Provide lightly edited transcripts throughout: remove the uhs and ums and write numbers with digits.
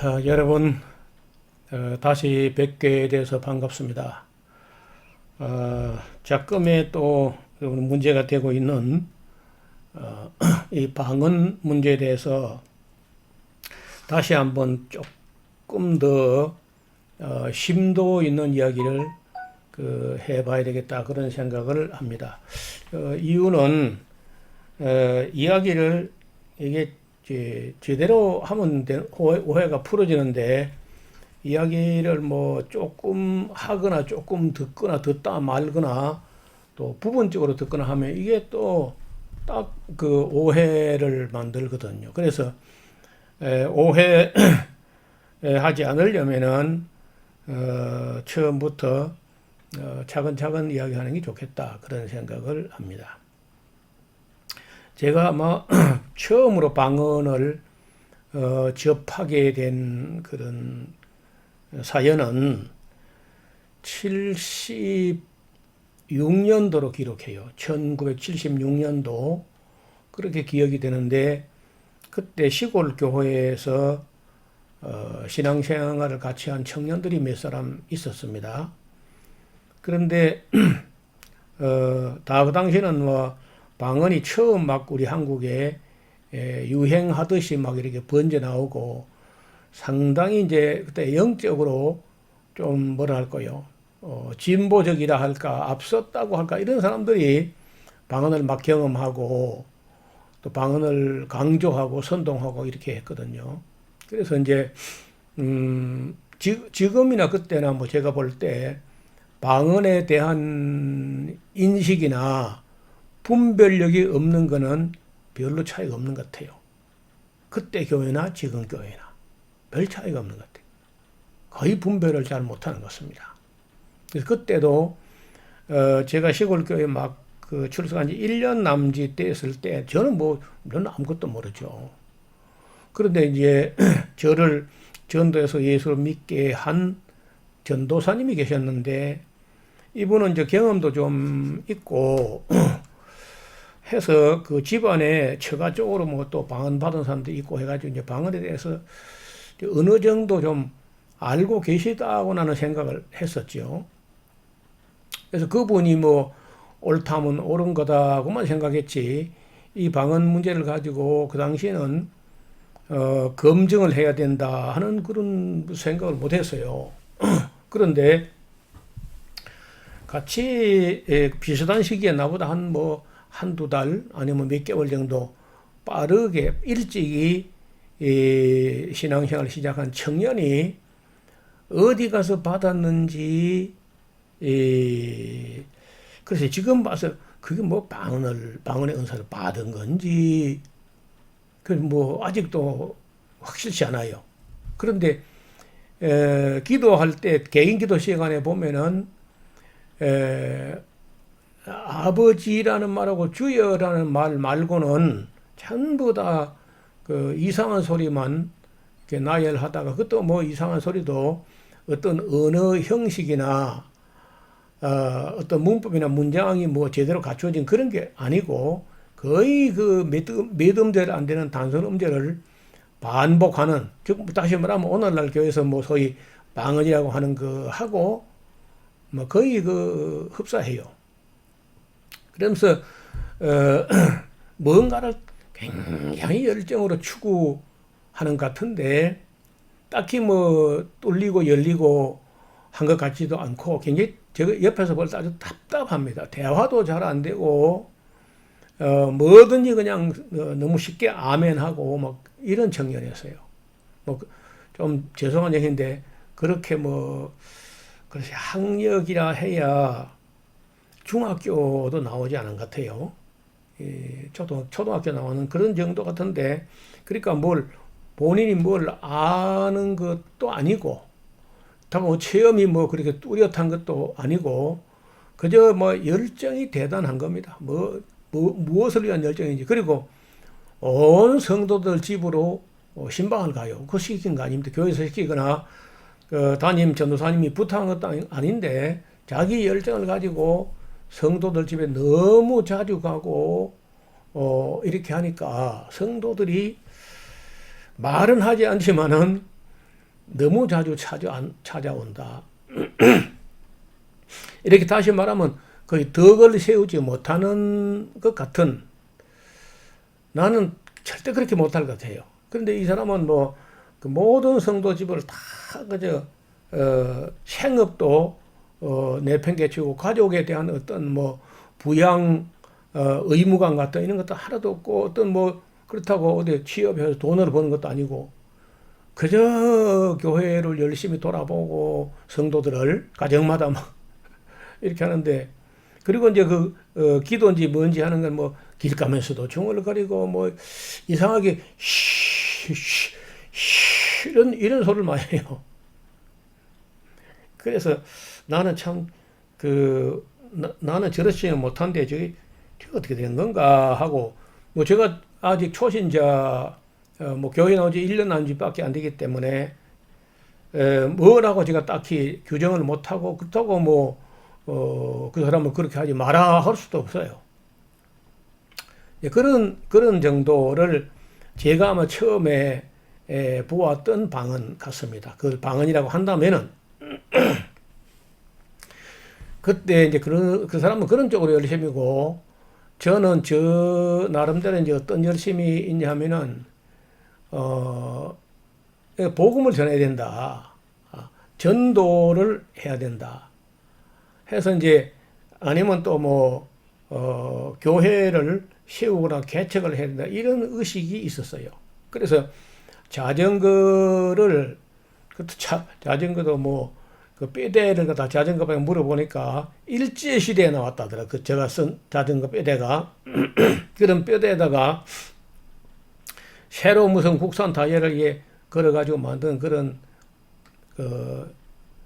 여러분, 다시 뵙게 돼서 반갑습니다. 작금에 또 문제가 되고 있는 이 방언 문제에 대해서 다시 한번 조금 더 심도 있는 이야기를 해봐야 되겠다, 그런 생각을 합니다. 이유는 이야기를 이게 제대로 하면 오해가 풀어지는데, 이야기를 뭐 조금 하거나 조금 듣거나 듣다 말거나 또 부분적으로 듣거나 하면 이게 또 딱 그 오해를 만들거든요. 그래서 오해하지 않으려면은 처음부터 차근차근 이야기하는 게 좋겠다, 그런 생각을 합니다. 제가 아마 처음으로 방언을 접하게 된 그런 사연은 76년도로 기록해요. 1976년도 그렇게 기억이 되는데, 그때 시골 교회에서 신앙생활을 같이 한 청년들이 몇 사람 있었습니다. 그런데 그 당시에는 뭐 방언이 처음 막 우리 한국에 유행하듯이 막 이렇게 번져 나오고, 상당히 이제 그때 영적으로 좀 뭐랄까요, 진보적이라 할까, 앞섰다고 할까, 이런 사람들이 방언을 막 경험하고 또 방언을 강조하고 선동하고 이렇게 했거든요. 그래서 이제 지금이나 그때나 뭐 제가 볼 때 방언에 대한 인식이나 분별력이 없는 거는 별로 차이가 없는 것 같아요. 그때 교회나 지금 교회나 별 차이가 없는 것 같아요. 거의 분별을 잘 못하는 것 같습니다. 그래서 그때도 제가 시골 교회 막 출석한 지 1년 남짓 됐을 때 저는 아무것도 모르죠. 그런데 이제 저를 전도해서 예수를 믿게 한 전도사님이 계셨는데, 이분은 이제 경험도 좀 있고 해서 그 집안에 처가적으로 뭐 또 방언 받은 사람도 있고 해가지고 이제 방언에 대해서 어느 정도 좀 알고 계시다고 나는 생각을 했었죠. 그래서 그분이 뭐 옳다면 옳은 거다고만 생각했지, 이 방언 문제를 가지고 그 당시에는 검증을 해야 된다 하는 그런 생각을 못 했어요. 그런데 같이 비슷한 시기에 나보다 한두 달 아니면 몇 개월 정도 빠르게 일찍이 신앙생활을 시작한 청년이 어디 가서 받았는지, 그래서 지금 봐서 그게 뭐 방언의 은사를 받은 건지 뭐 아직도 확실치 않아요. 그런데 기도할 때 개인 기도 시간에 보면은 아버지라는 말하고 주여라는 말 말고는 전부 다 그 이상한 소리만 이렇게 나열하다가, 그것도 뭐 이상한 소리도 어떤 언어 형식이나 어떤 문법이나 문장이 뭐 제대로 갖춰진 그런 게 아니고, 거의 그 몇 음절 안 되는 단순 음절을 반복하는, 즉 다시 말하면 오늘날 교회에서 뭐 소위 방언이라고 하는 그 하고 뭐 거의 그 흡사해요. 그러면서 뭔가를 굉장히 열정으로 추구하는 것 같은데, 딱히 뭐 뚫리고 열리고 한 것 같지도 않고, 굉장히 제가 옆에서 볼 때 아주 답답합니다. 대화도 잘 안 되고 뭐든지 그냥 너무 쉽게 아멘하고 막 이런 청년이었어요. 뭐 좀 죄송한 얘기인데, 그렇게 그래서 학력이라 해야 중학교도 나오지 않은 것 같아요. 초등학교 나오는 그런 정도 같은데, 그러니까 본인이 뭘 아는 것도 아니고, 다만 체험이 뭐 그렇게 뚜렷한 것도 아니고, 그저 뭐 열정이 대단한 겁니다. 무엇을 위한 열정인지. 그리고 온 성도들 집으로 신방을 가요. 그거 시킨 거 아닙니다. 교회에서 시키거나 담임 전도사님이 부탁한 것도 아닌데, 자기 열정을 가지고 성도들 집에 너무 자주 가고 이렇게 하니까 성도들이 말은 하지 않지만은 너무 자주 찾아온다. 이렇게 다시 말하면 거의 덕을 세우지 못하는 것 같은, 나는 절대 그렇게 못할 것 같아요. 그런데 이 사람은 뭐 그 모든 성도 집을 다 그저 생업도 내팽개치고 가족에 대한 어떤 뭐 부양 의무감 같은 이런 것도 하나도 없고, 어떤 뭐 그렇다고 어디 취업해서 돈을 버는 것도 아니고, 그저 교회를 열심히 돌아보고 성도들을 가정마다 막 이렇게 하는데, 그리고 이제 그 기도인지 뭔지 하는 건 뭐 길 가면서도 중얼거리고 뭐 이상하게 이런 소리를 많이 해요. 그래서 나는 참 나는 저렇지는 못한데 저게 어떻게 된 건가 하고, 뭐 제가 아직 초신자 뭐 교회 나온 지 1년 난 지밖에 안 되기 때문에 뭐라고 제가 딱히 규정을 못하고, 그렇다고 뭐 그 사람을 그렇게 하지 마라 할 수도 없어요. 그런 정도를 제가 아마 처음에 보았던 방언 같습니다. 그 방언이라고 한다면은 그때 이제 그 사람은 그런 쪽으로 열심이고, 저는 저 나름대로 이제 어떤 열심이 있냐 하면은 복음을 전해야 된다. 전도를 해야 된다. 해서 이제 아니면 또 뭐 교회를 세우거나 개척을 해야 된다. 이런 의식이 있었어요. 그래서 자전거를 자전거도 뭐 그 뼈대를 갖다 자전거방에 물어보니까 일제 시대에 나왔다더라. 그 제가 쓴 자전거 뼈대가 그런 뼈대에다가 새로 무슨 국산 타이어를 걸어가지고 만든 그런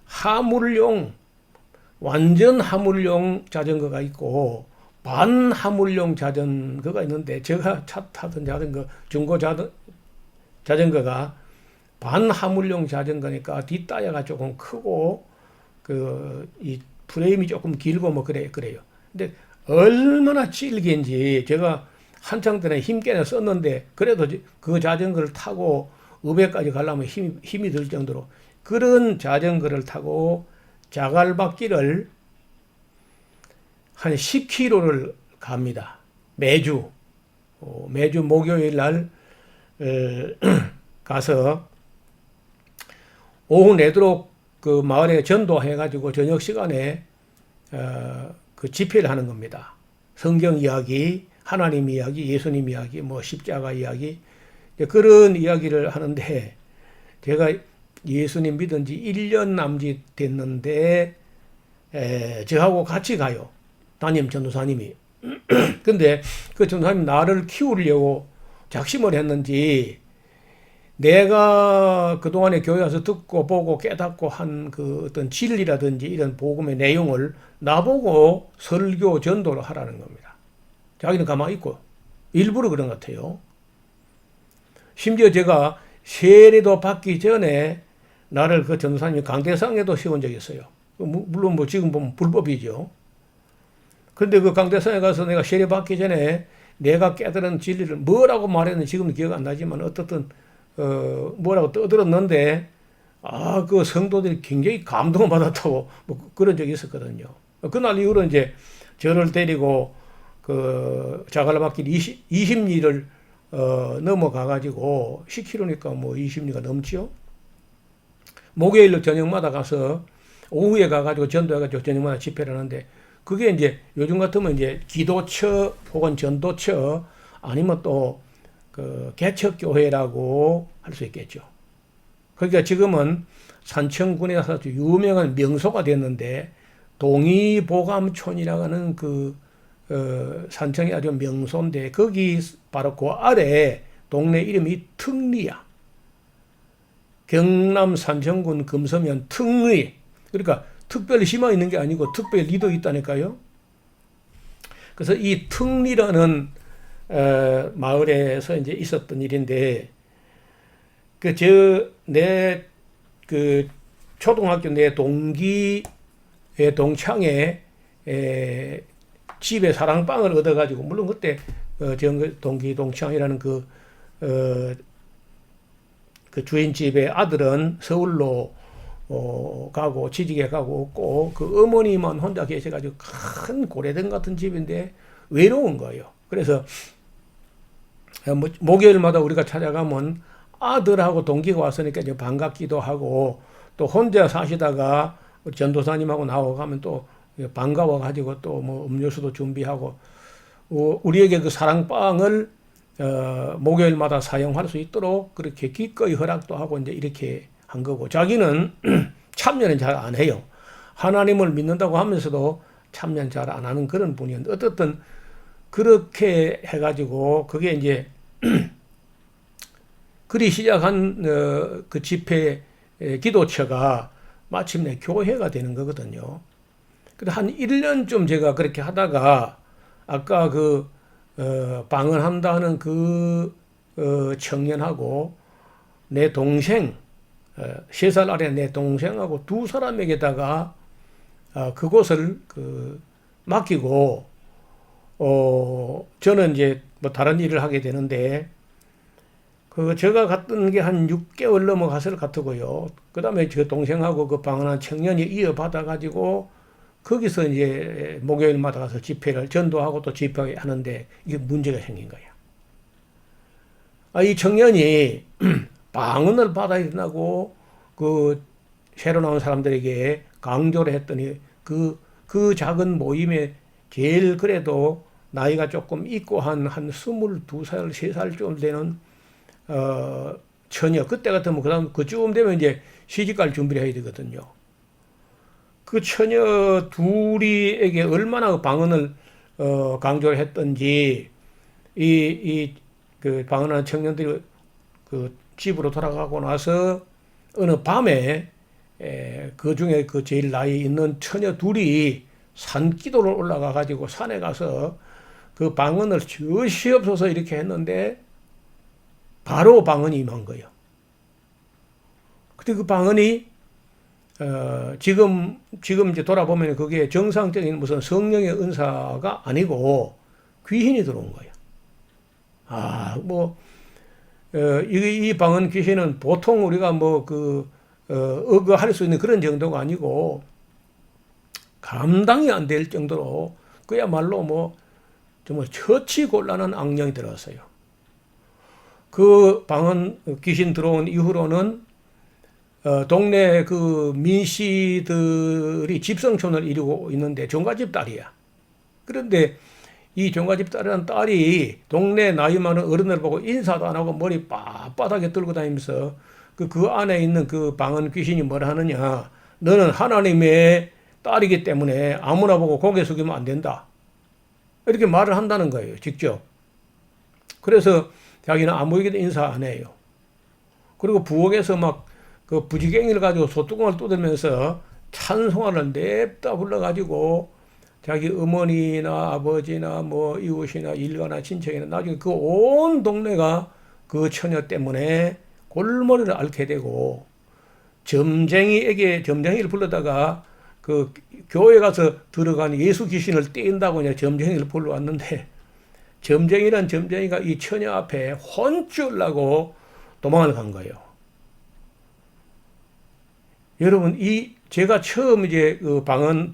하물용, 완전 하물용 자전거가 있고 반하물용 자전거가 있는데, 제가 타던 자전거, 중고 자전거가 반하물용 자전거니까 뒷타이어가 조금 크고 이 프레임이 조금 길고 뭐 그래요. 근데 얼마나 질긴지 제가 한창 전에 힘께나 썼는데, 그래도 그 자전거를 타고 의배까지 가려면 힘이 들 정도로 그런 자전거를 타고 자갈밭길을 한 10km를 갑니다. 매주 목요일 날 가서 오후 내도록 그 마을에 전도해가지고 저녁 시간에 그 집회를 하는 겁니다. 성경 이야기, 하나님 이야기, 예수님 이야기, 뭐 십자가 이야기, 그런 이야기를 하는데, 제가 예수님 믿은 지 1년 남짓 됐는데 저하고 같이 가요. 담임 전도사님이. 근데 그 전도사님 나를 키우려고 작심을 했는지, 내가 그동안에 교회 와서 듣고 보고 깨닫고 한 그 어떤 진리라든지 이런 복음의 내용을 나보고 설교 전도를 하라는 겁니다. 자기는 가만히 있고 일부러 그런 것 같아요. 심지어 제가 세례도 받기 전에 나를 그 전도사님이 강대상에도 세운 적이 있어요. 물론 뭐 지금 보면 불법이죠. 근데 그 강대상에 가서 내가 세례 받기 전에 내가 깨달은 진리를 뭐라고 말했는지 지금은 기억 안 나지만 어떻든 뭐라고 떠들었는데, 그 성도들이 굉장히 감동을 받았다고 뭐 그런 적이 있었거든요. 그날 이후로 이제 저를 데리고 그 자갈밭길 20리를 넘어가가지고 10km니까 뭐 20리가 넘지요. 목요일로 저녁마다 가서 오후에 가가지고 전도해가지고 저녁마다 집회를 하는데, 그게 이제 요즘 같으면 이제 기도처 혹은 전도처 아니면 또 그 개척교회라고 할 수 있겠죠. 그러니까 지금은 산청군에 아주 유명한 명소가 됐는데, 동의보감촌이라고 하는 산청이 아주 명소인데, 거기 바로 그 아래 동네 이름이 특리야. 경남 산청군 금서면 특리. 그러니까 특별히 심어 있는 게 아니고 특별히도 있다니까요. 그래서 이 특리라는 마을에서 이제 있었던 일인데, 내 초등학교 내 동기의 동창에 집에 사랑방을 얻어가지고, 물론 그때 동기 동창이라는 그 그 주인집의 아들은 서울로 가고 취직해 가고 없고 그 어머니만 혼자 계셔가지고 큰 고래등 같은 집인데 외로운 거예요. 그래서 뭐 목요일마다 우리가 찾아가면 아들하고 동기가 왔으니까 이제 반갑기도 하고 또 혼자 사시다가 전도사님하고 나오고 가면 또 반가워 가지고 또 뭐 음료수도 준비하고 우리에게 그 사랑방을 목요일마다 사용할 수 있도록 그렇게 기꺼이 허락도 하고 이제 이렇게 한 거고 자기는 참여는 잘 안 해요. 하나님을 믿는다고 하면서도 참여는 잘 안 하는 그런 분이었는데 어떻든 그렇게 해가지고 그게 이제 그리 시작한 그 집회 기도처가 마침내 교회가 되는 거거든요. 근데 한 1년쯤 제가 그렇게 하다가 아까 그 방언한다는 그 청년하고 내 동생 3살 아래 내 동생하고 두 사람에게다가 그곳을 맡기고 저는 이제 뭐 다른 일을 하게 되는데 제가 갔던 게 한 6개월 넘어갔을 같고요. 그 다음에 저 동생하고 그 방언한 청년이 이어받아 가지고 거기서 이제 목요일마다 가서 집회를 전도하고 또 집회하는데 이게 문제가 생긴 거야. 이 청년이 방언을 받아야 된다고 그 새로 나온 사람들에게 강조를 했더니 그 작은 모임에 제일 그래도 나이가 조금 있고 한 22살, 3살쯤 되는 처녀, 그때 같으면 그다음 그쯤 되면 이제 시집갈 준비를 해야 되거든요. 그 처녀 둘이에게 얼마나 방언을 강조를 했던지 그 방언하는 청년들이 그 집으로 돌아가고 나서 어느 밤에 그 중에 그 제일 나이 있는 처녀 둘이 산기도를 올라가 가지고 산에 가서 그 방언을 저시없어서 이렇게 했는데 바로 방언이 임한 거예요. 근데 그 방언이 지금 이제 돌아보면 그게 정상적인 무슨 성령의 은사가 아니고 귀신이 들어온 거예요. 이 방언 귀신은 보통 우리가 의거할 수 있는 그런 정도가 아니고 감당이 안 될 정도로 그야말로 정말 처치곤란한 악령이 들어왔어요. 그 방언 귀신 들어온 이후로는 동네 그 민씨들이 집성촌을 이루고 있는데 종갓집 딸이야. 그런데 이 종갓집 딸이라는 딸이 동네 나이 많은 어른을 보고 인사도 안 하고 머리 빳빳하게 들고 다니면서 그 안에 있는 그 방언 귀신이 뭐라 하느냐. 너는 하나님의 딸이기 때문에 아무나 보고 고개 숙이면 안 된다. 이렇게 말을 한다는 거예요. 직접. 그래서 자기는 아무에게도 인사 안 해요. 그리고 부엌에서 그 부지갱이를 가지고 소뚜껑을 두들면서 찬송가를 냅다 불러가지고 자기 어머니나 아버지나 뭐 이웃이나 일가나 친척이나 나중에 그 온 동네가 그 처녀 때문에 골머리를 앓게 되고 점쟁이를 불러다가 그 교회 가서 들어간 예수 귀신을 떼인다고 그냥 점쟁이를 불러왔는데 점쟁이란 점쟁이가 이 처녀 앞에 혼쭐나고 도망을 간 거예요. 여러분, 제가 처음 이제 그 방언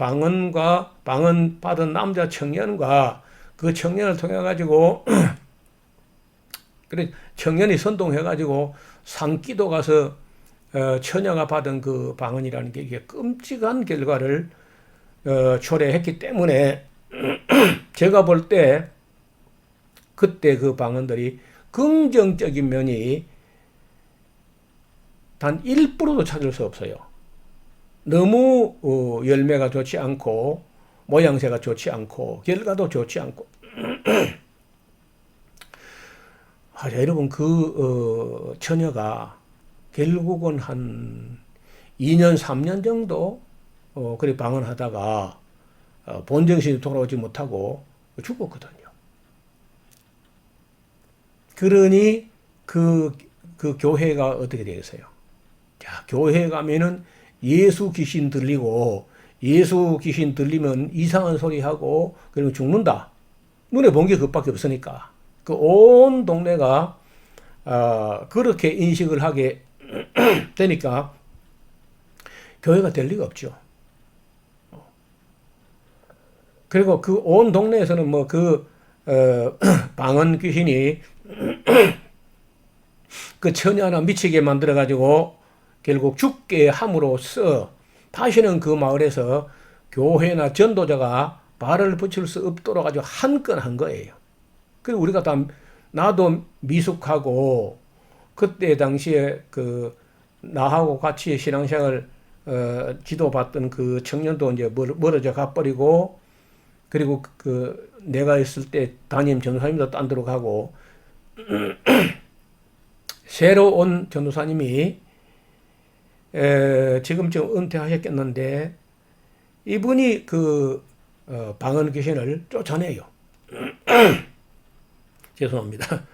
받은 남자 청년과 그 청년을 통해 가지고 그래 청년이 선동해 가지고 산기도 가서 처녀가 받은 그 방언이라는 게 이게 끔찍한 결과를 초래했기 때문에 제가 볼 때 그때 그 방언들이 긍정적인 면이 단 1%도 찾을 수 없어요. 너무 열매가 좋지 않고 모양새가 좋지 않고 결과도 좋지 않고 여러분 그 처녀가 결국은 한 2년 3년 정도 그렇게 방언하다가 본정신이 돌아오지 못하고 죽었거든요. 그러니 그 교회가 어떻게 되겠어요? 자, 교회 가면은 예수 귀신 들리고 예수 귀신 들리면 이상한 소리 하고 그러면 죽는다. 눈에 본 게 그것밖에 없으니까 그 온 동네가 그렇게 인식을 하게 되니까 교회가 될 리가 없죠. 그리고 그 온 동네에서는 뭐 방언 귀신이 그 처녀 하나 미치게 만들어가지고 결국 죽게 함으로써 다시는 그 마을에서 교회나 전도자가 발을 붙일 수 없도록 아주 한 건 한 거예요. 그리고 우리가 나도 미숙하고 그때 당시에 나하고 같이 신앙생활 지도받던 그 청년도 이제 멀어져 가버리고, 그리고 내가 있을 때 담임 전도사님도 딴 데로 가고, 새로 온 전도사님이 지금쯤 은퇴하셨겠는데, 이분이 방언 귀신을 쫓아내요. 죄송합니다.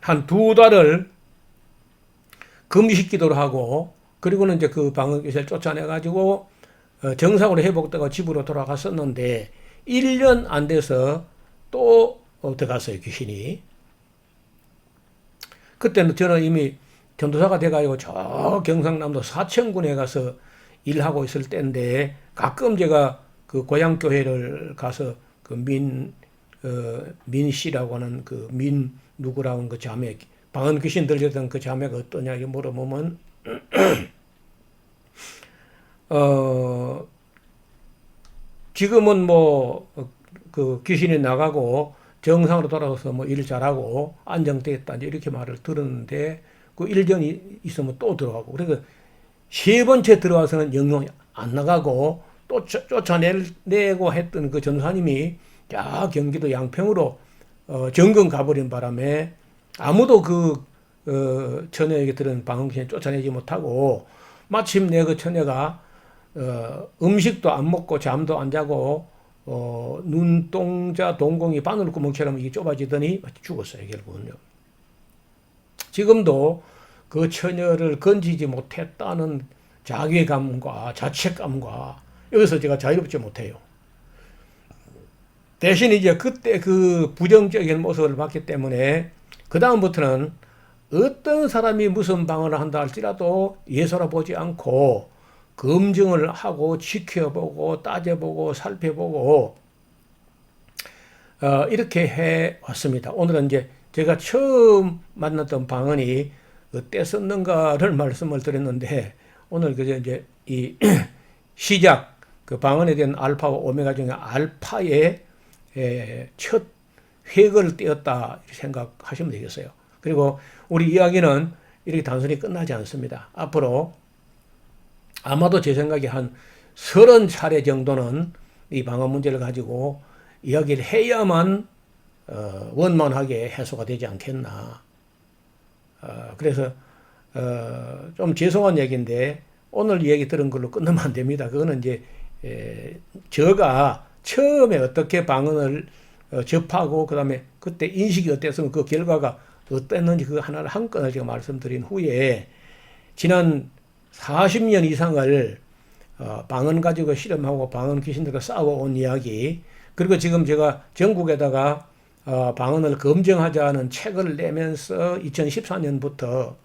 한 2달을 금식 기도를 하고, 그리고는 이제 그 방언 귀신을 쫓아내가지고 정상으로 회복되고 집으로 돌아갔었는데, 1년 안 돼서 또 들어갔어요, 귀신이. 그때는 저는 이미 전도사가 돼가지고 저 경상남도 사천군에 가서 일하고 있을 때인데, 가끔 제가 그 고향교회를 가서 민 씨라고 하는 누구라고 하는 그 자매, 방언 귀신 들렸던 그 자매가 어떠냐, 이렇게 물어보면, 지금은 뭐, 그 귀신이 나가고 정상으로 돌아가서 뭐 일 잘하고 안정되겠다, 이렇게 말을 들었는데, 그 1년이 있으면 또 들어가고, 그래서 3번째 들어와서는 영영 안 나가고 또 쫓아내고 했던 그 전사님이 경기도 양평으로 정근 가버린 바람에 아무도 처녀에게 들은 방언귀신을 쫓아내지 못하고, 마침내 그 처녀가 음식도 안 먹고 잠도 안 자고 눈동자 동공이 바늘구멍처럼 이게 좁아지더니 죽었어요, 결국은요. 지금도 그 처녀를 건지지 못했다는 자괴감과 자책감과, 여기서 제가 자유롭지 못해요. 대신 이제 그때 그 부정적인 모습을 봤기 때문에 그 다음부터는 어떤 사람이 무슨 방언을 한다 할지라도 예서라 보지 않고 검증을 하고 지켜보고 따져보고 살펴보고 이렇게 해 왔습니다. 오늘은 이제 제가 처음 만났던 방언이 어때 썼는가를 말씀을 드렸는데, 오늘 이제 이 시작, 그 방언에 대한 알파와 오메가 중에 알파의 첫 획을 떼었다 이렇게 생각하시면 되겠어요. 그리고 우리 이야기는 이렇게 단순히 끝나지 않습니다. 앞으로 아마도 제 생각에 한 30차례 정도는 이 방언 문제를 가지고 이야기를 해야만 원만하게 해소가 되지 않겠나. 그래서 좀 죄송한 얘기인데 오늘 얘기 들은 걸로 끝나면 안 됩니다. 그거는 이제 제가 처음에 어떻게 방언을 접하고 그다음에 그때 인식이 어땠으면 그 결과가 어땠는지 그 하나를 한 건을 제가 말씀드린 후에 지난 40년 이상을 방언 가지고 실험하고 방언 귀신들과 싸워온 이야기, 그리고 지금 제가 전국에다가 방언을 검증하자는 책을 내면서 2014년부터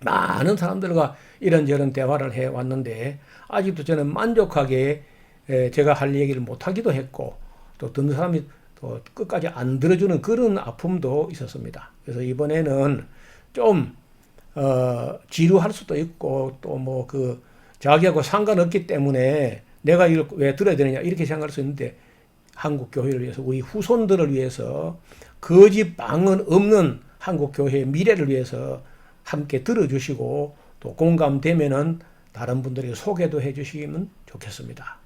많은 사람들과 이런저런 대화를 해왔는데, 아직도 저는 만족하게 제가 할 얘기를 못하기도 했고, 또 듣는 사람이 또 끝까지 안 들어주는 그런 아픔도 있었습니다. 그래서 이번에는 좀 지루할 수도 있고, 또 뭐 자기하고 상관없기 때문에 내가 이걸 왜 들어야 되느냐 이렇게 생각할 수 있는데, 한국 교회를 위해서, 우리 후손들을 위해서, 거짓 방언 없는 한국 교회의 미래를 위해서 함께 들어주시고, 또 공감되면은 다른 분들에게 소개도 해주시면 좋겠습니다.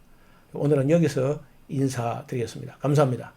오늘은 여기서 인사드리겠습니다. 감사합니다.